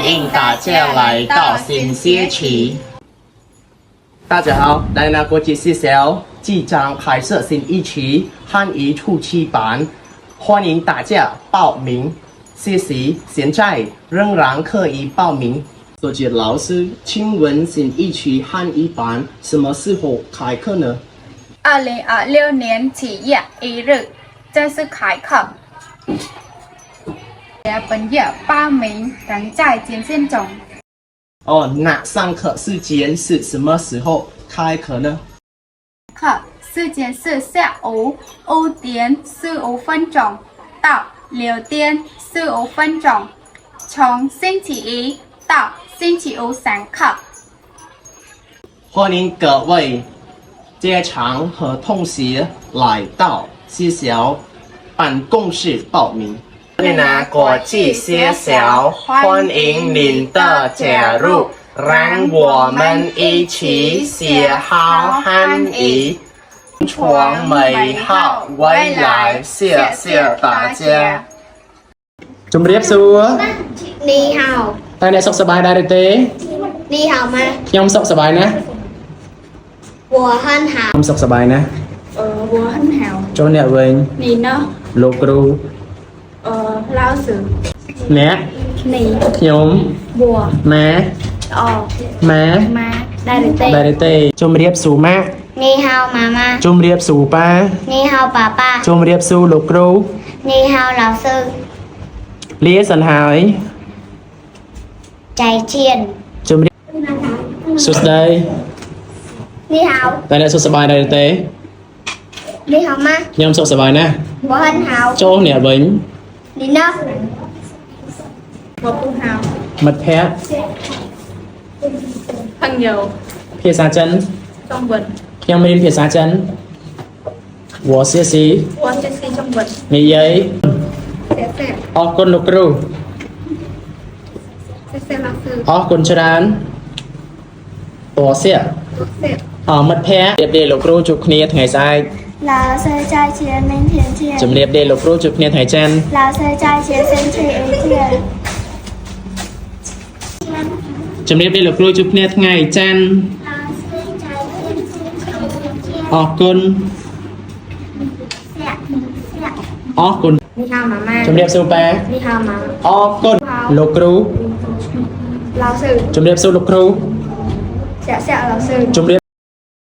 迎大家来到新街区。大家好，来拿国际学校即将开设新一期汉语初期班，欢迎大家报名。谢谢，现在仍然可以报名。多杰老师，请问新一期汉语班什么时候开课呢2026年7月1日正式开课。本月报名仍在进行中。那上课时间是什么时候开课呢？课时间是下午5点15分到6点15分钟，从星期一到星期五上课。欢迎各位家长和同学来到学校办公室报名。越南国际学校欢迎您的加入，让我们一起学好汉语，创美好未来。谢谢大家。ជំរាបសួរ นี่ฮาว តើអ្នកសុខសប្បាយដែរឬទេ นี่ฮาวมา ខ្ញុំសុខសប្បាយណាស់ วัวฮั่นหาว ខ្ញុំសុខសប្បាយណាស់ วัวหันหาว ចូលអ្នកវិញ นี่เนาะ លោកគ្រូ เล่าสื่อ អ្នក นี่ ខ្ញុំ วัว ម៉ែ ออก ម៉ែ มาได้หรือเต้ ដែរឬទេជំរាบសួរម៉ាក់ นี่ฮาวมามา ជំរាបសួរប៉ា นี่ฮาวป้าป้า ជំរាបសួរលោកគ្រូ นี่ฮาวเหล่าซื่อ លាសិនហើយ ใจเชียน ជំរាបសួស្តី นี่ฮาว តើអ្នកសុខសប្បាយដែរឬទេ นี่ฮาวมา ខ្ញុំសុខសប្បាយណាស់ วัวฮั่นหาว ចូលអ្នកវិញ นี่เนาะ วัวปูหาว មិត្តភ័ក្តិ พังเยว ភាសាចិន จงวิน ខ្ញុំរៀនភាសាចិនវ៉ាសៀស៊ី วัวเจสซี่จงวิน និយាយ เซ่เซ่ អរគុណលោកគ្រូ เซ่เซ่เล่าสื่อ អរគុណច្រើនតោះសៀ ตัวเซ่ មិត្តភ័ក្តិជម្រាបលាលោកគ្រូជួបគ្នាថ្ងៃស្អែក 老师在前明天见 ជម្រាបលាលោកគ្រូជួបគ្នាថ្ងៃច័ន្ទ 老师在前星期一见 ជម្រាបលាលោកគ្រូជួបគ្នាថ្ងៃច័ន្ទ 老师在星期一 អរគុណអរគុណ นี่ฮาวมามา ជម្រាបសួរប៉ា นี่ฮาวมา អរគុណលោកគ្រូ เหล่าซื่อ ជម្រាបសួរលោកគ្រូ เสียเหล่าซื่อ ជម្រាប